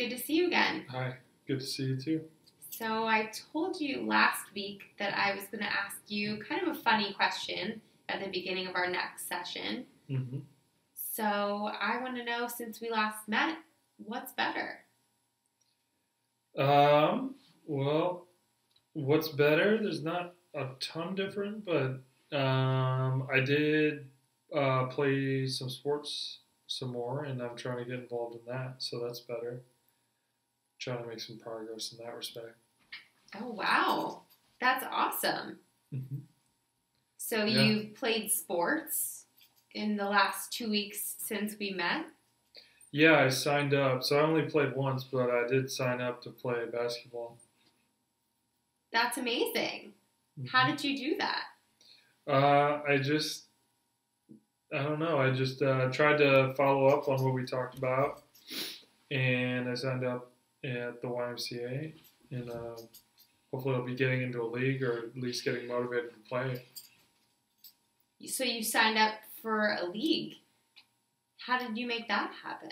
good to see you again. Hi, good to see you too. So I told you last week that I was going to ask you kind of a funny question at the beginning of our next session. Mm-hmm. So I want to know, since we last met, what's better? Well, what's better? There's not a ton different, but I did play some sports some more, and I'm trying to get involved in that, so that's better. Trying to make some progress in that respect. Oh, wow. That's awesome. Mm-hmm. So Yeah. you've played sports in the last 2 weeks since we met? Yeah, I signed up. So I only played once, but I did sign up to play basketball. That's amazing. Mm-hmm. How did you do that? I don't know. I just tried to follow up on what we talked about, and I signed up at the YMCA, and hopefully I'll be getting into a league or at least getting motivated to play. So you signed up for a league. How did you make that happen?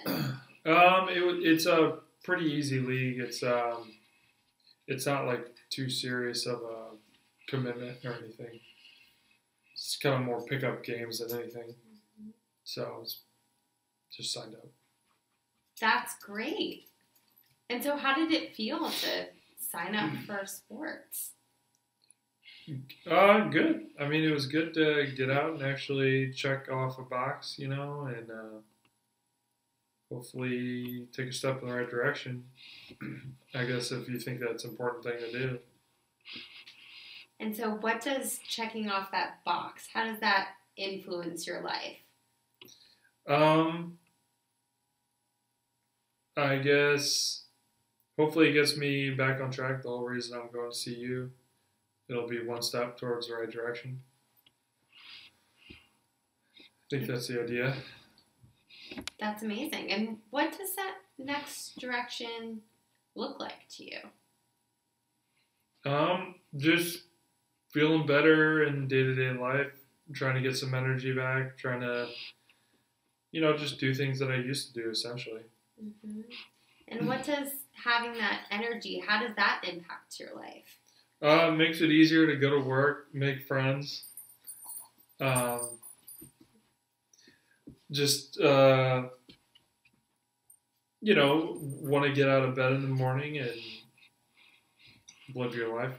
It's a pretty easy league. It's not like too serious of a commitment or anything. It's kind of more pickup games than anything. So it's just signed up. That's great. And so how did it feel to sign up for sports? Good. I mean, it was good to get out and actually check off a box, and hopefully take a step in the right direction. I guess if you think that's an important thing to do. And so what does checking off that box, how does that influence your life? I guess hopefully it gets me back on track. The whole reason I'm going to see you, it'll be one step towards the right direction. I think that's the idea. That's amazing. And what does that next direction look like to you? Just feeling better in day-to-day life, trying to get some energy back, trying to, just do things that I used to do, essentially. Mm-hmm. And what does having that energy, how does that impact your life? Makes it easier to go to work, make friends. Just, want to get out of bed in the morning and live your life.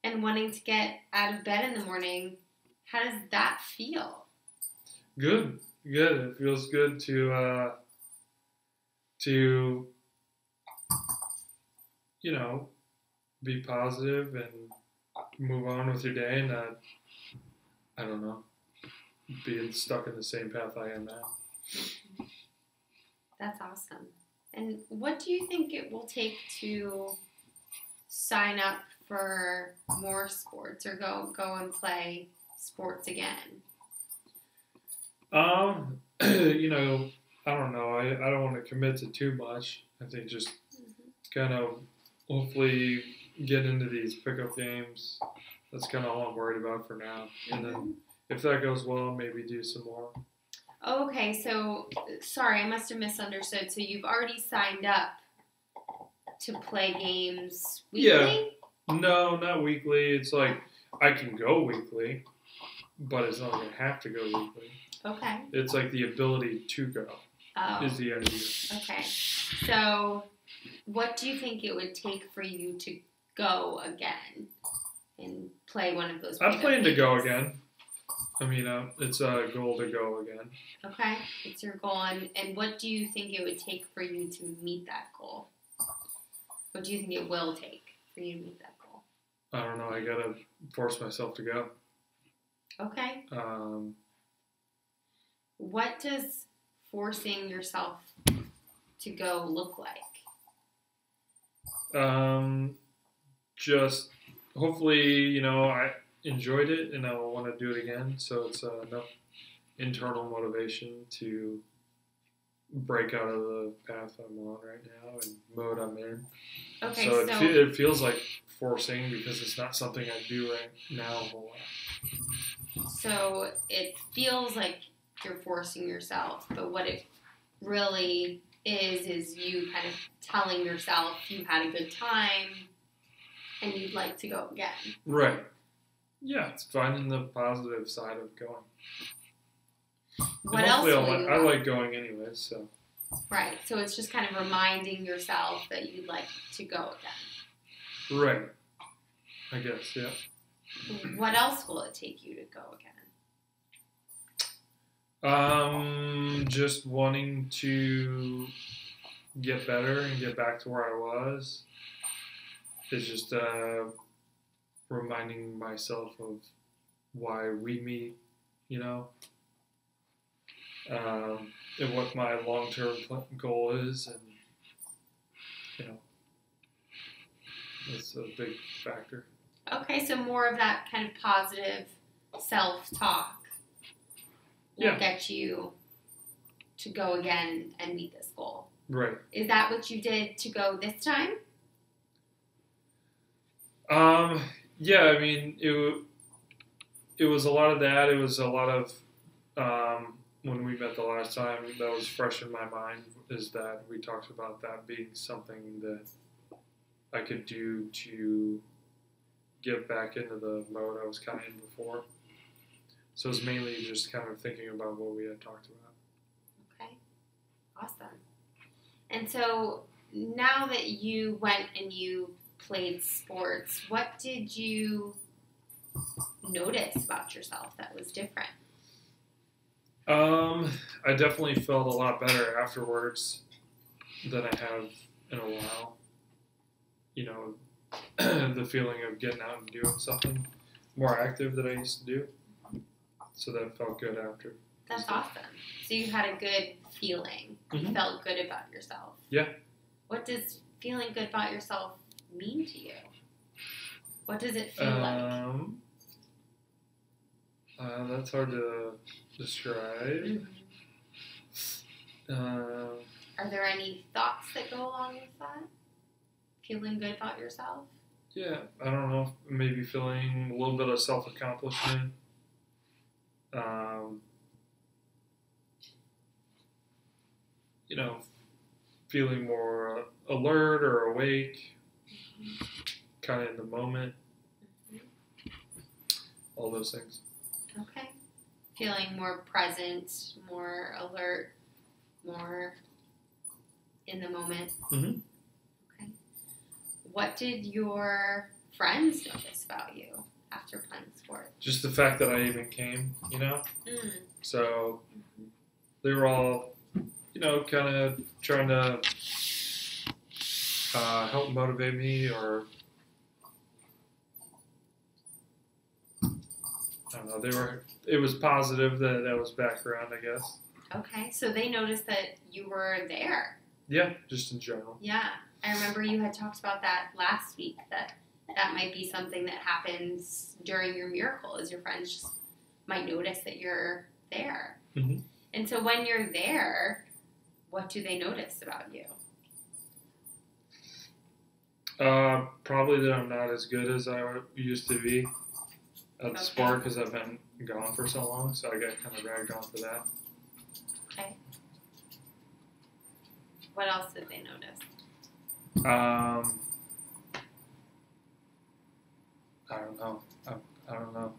And wanting to get out of bed in the morning, how does that feel? Good. It feels good to be positive and move on with your day and not, I don't know, being stuck in the same path I am now. That's awesome. And what do you think it will take to sign up for more sports or go and play sports again? I don't know. I don't want to commit to too much. I think just kind of hopefully get into these pickup games. That's kind of all I'm worried about for now. And then if that goes well, maybe do some more. Oh, okay. So, sorry, I must have misunderstood. So you've already signed up to play games weekly? Yeah. No, not weekly. It's like I can go weekly, but it's not like I have to go weekly. Okay. It's like the ability to go is the idea. Okay. So what do you think it would take for you to go again and play one of those? I'm planning to go again. I mean, it's a goal to go again. Okay. It's your goal. And what do you think it would take for you to meet that goal? What do you think it will take for you to meet that goal? I don't know. I got to force myself to go. Okay. What does forcing yourself to go look like? Just hopefully, I enjoyed it and I will want to do it again. So it's enough internal motivation to break out of the path I'm on right now and mode I'm in. Okay, so it feels like forcing because it's not something I do right now a whole lot. So it feels like you're forcing yourself, but what it really is you kind of telling yourself you had a good time and you'd like to go again. Right. Yeah, it's finding the positive side of going. What else will you I like going anyways, so. Right. So it's just kind of reminding yourself that you'd like to go again. Right. I guess, yeah. What else will it take you to go again? Just wanting to get better and get back to where I was. It's just reminding myself of why we meet, you know, and what my long-term goal is, and you know, that's a big factor. Okay, so more of that kind of positive self-talk will get you to go again and meet this goal. Right. Is that what you did to go this time? Yeah, I mean, it was a lot of that. It was a lot of, when we met the last time, that was fresh in my mind, is that we talked about that being something that I could do to get back into the mode I was kind of in before. So it was mainly just kind of thinking about what we had talked about. Okay, awesome. And so now that you went and you played sports, what did you notice about yourself that was different? I definitely felt a lot better afterwards than I have in a while. You know, the feeling of getting out and doing something more active than I used to do. So that felt good after. That's awesome. So you had a good feeling. You felt good about yourself. Yeah. What does feeling good about yourself mean to you? What does it feel like? That's hard to describe. Are there any thoughts that go along with that? Feeling good about yourself? Yeah, I don't know. Maybe feeling a little bit of self-accomplishment. You know, feeling more alert or awake, kind of in the moment. All those things. Okay. Feeling more present, more alert, more in the moment. Mm-hmm. Okay. What did your friends notice about you after playing sports? Just the fact that I even came, you know? So they were all, you know, kind of trying to help motivate me, or I don't know, it was positive that I was back around, I guess. Okay, so they noticed that you were there. Yeah, just in general. Yeah, I remember you had talked about that last week, that might be something that happens during your miracle, is your friends just might notice that you're there. Mm-hmm. And so when you're there, what do they notice about you? Probably that I'm not as good as I used to be at the sport, because I've been gone for so long, so I got kind of dragged on for that. Okay. What else did they notice? I don't know. I don't know.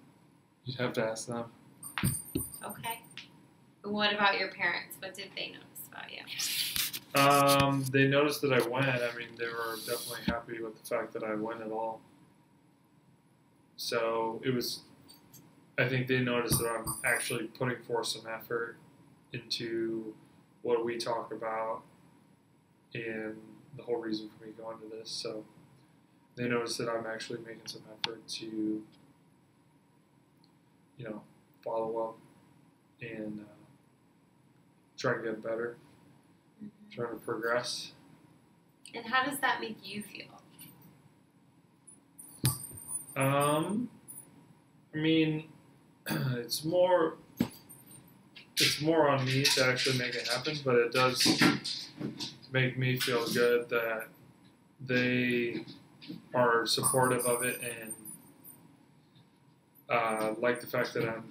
You'd have to ask them. Okay. What about your parents? What did they notice about you? They noticed that I went. I mean, they were definitely happy with the fact that I went at all. So it was, I think they noticed that I'm actually putting forth some effort into what we talk about and the whole reason for me going to this. So they noticed that I'm actually making some effort to, you know, follow up and try to get better, trying to progress. And how does that make you feel? I mean, it's more on me to actually make it happen, but it does make me feel good that they are supportive of it and like the fact that I'm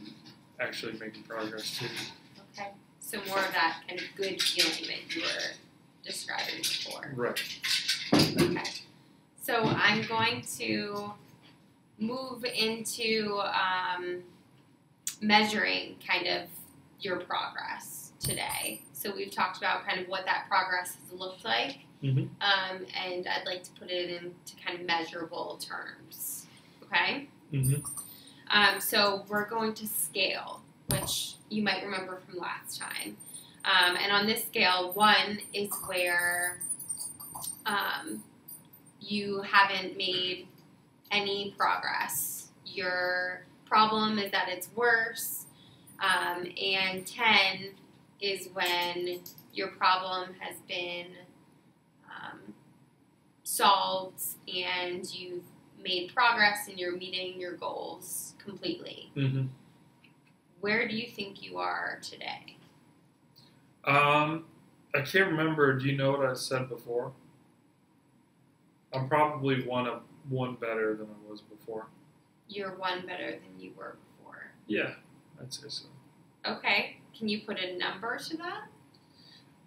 actually making progress too. Okay, so more of that kind of good feeling that you were describing before. Right. Okay. So I'm going to move into measuring kind of your progress today. So we've talked about kind of what that progress has looked like, Mm-hmm. and I'd like to put it into kind of measurable terms. Okay? Mm-hmm. So we're going to scale, which you might remember from last time. And on this scale, 1 is where you haven't made any progress. Your problem is that it's worse. And 10 is when your problem has been solved and you've made progress and you're meeting your goals completely. Mm-hmm. Where do you think you are today? I can't remember. Do you know what I said before? I'm probably one better than I was before. You're 1 better than you were before. Yeah, I'd say so. Okay. Can you put a number to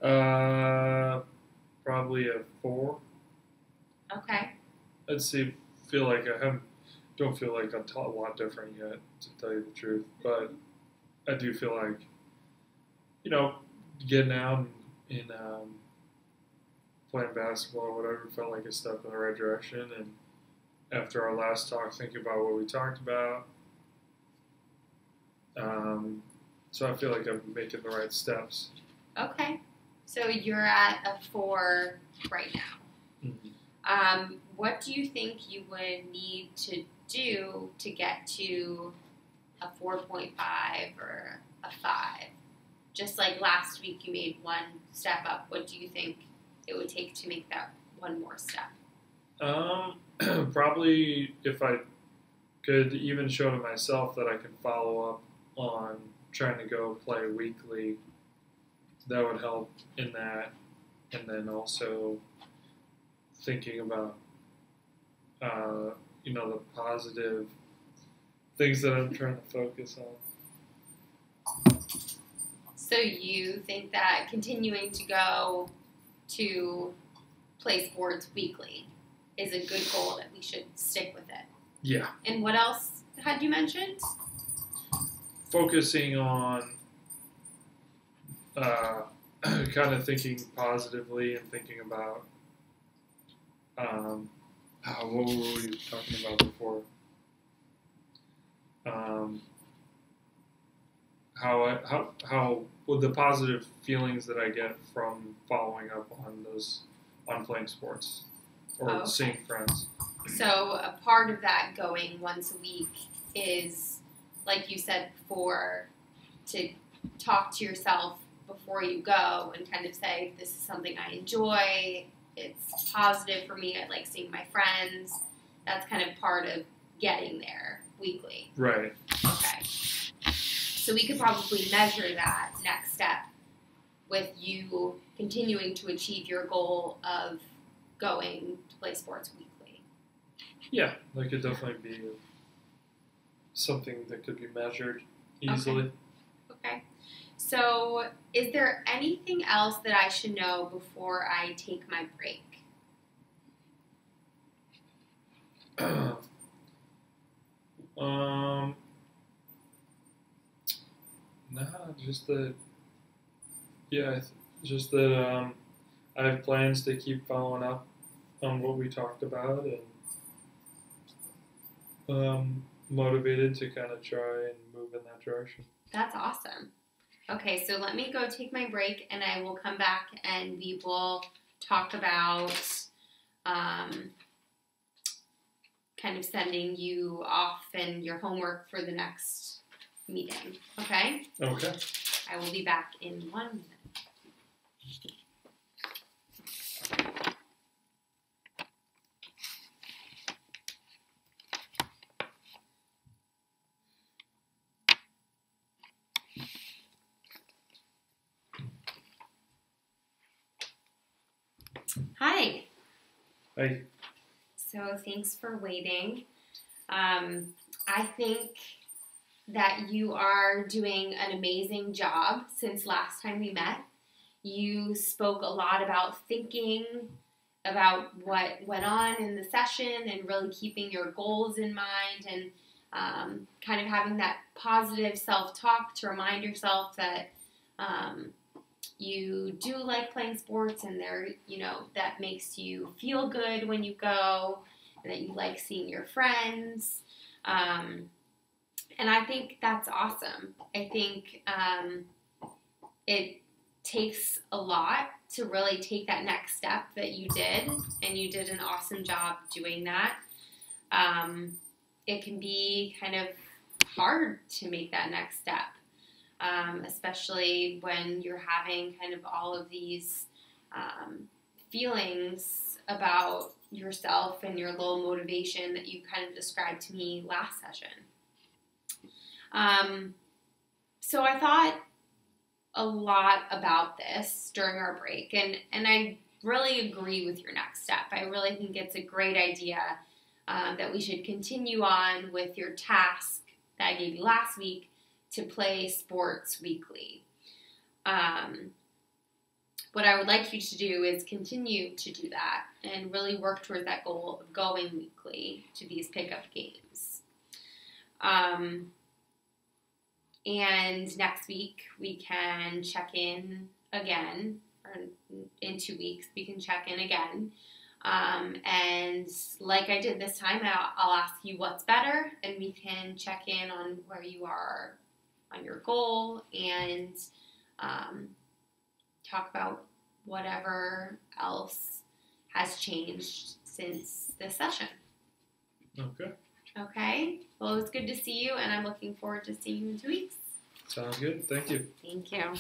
that? Probably a 4. Okay. I'd say don't feel like I'm a lot different yet, to tell you the truth. But I do feel like, getting out and playing basketball or whatever felt like a step in the right direction. And after our last talk, thinking about what we talked about, so I feel like I'm making the right steps. Okay. So you're at a 4 right now. Mm-hmm. What do you think you would need to do to get to a 4.5 or a 5? Just like last week you made 1 step up, what do you think it would take to make that 1 more step? Probably if I could even show to myself that I can follow up on trying to go play weekly, that would help in that. And then also thinking about, the positive things that I'm trying to focus on. So you think that continuing to go to play sports weekly is a good goal, that we should stick with it? Yeah. And what else had you mentioned? Focusing on kind of thinking positively and thinking about what were we talking about before? How with the positive feelings that I get from following up on playing sports or seeing friends. So a part of that going once a week is, like you said before, to talk to yourself before you go and kind of say, this is something I enjoy, it's positive for me, I like seeing my friends. That's kind of part of getting there weekly. Right. Okay. So we could probably measure that next step with you continuing to achieve your goal of going to play sports weekly. Yeah, that could definitely be something that could be measured easily. Okay. So is there anything else that I should know before I take my break? No, just that I have plans to keep following up on what we talked about, and motivated to kind of try and move in that direction. That's awesome. Okay, so let me go take my break, and I will come back and we will talk about kind of sending you off and your homework for the next meeting. Okay? Okay. I will be back in 1 minute. Hi. Hi. So thanks for waiting. I think that you are doing an amazing job since last time we met. You spoke a lot about thinking about what went on in the session and really keeping your goals in mind and kind of having that positive self-talk to remind yourself that you do like playing sports and that makes you feel good when you go and that you like seeing your friends. And I think that's awesome. I think it takes a lot to really take that next step that you did, and you did an awesome job doing that. It can be kind of hard to make that next step, especially when you're having kind of all of these feelings about yourself and your low motivation that you kind of described to me last session. So I thought a lot about this during our break, and I really agree with your next step. I really think it's a great idea that we should continue on with your task that I gave you last week to play sports weekly. What I would like you to do is continue to do that and really work towards that goal of going weekly to these pickup games. And next week we can check in again, or in 2 weeks we can check in again. And like I did this time, I'll ask you what's better, and we can check in on where you are on your goal and talk about whatever else has changed since this session. Okay. Okay? Well, it was good to see you, and I'm looking forward to seeing you in 2 weeks. Sounds good. Thank you. Thank you.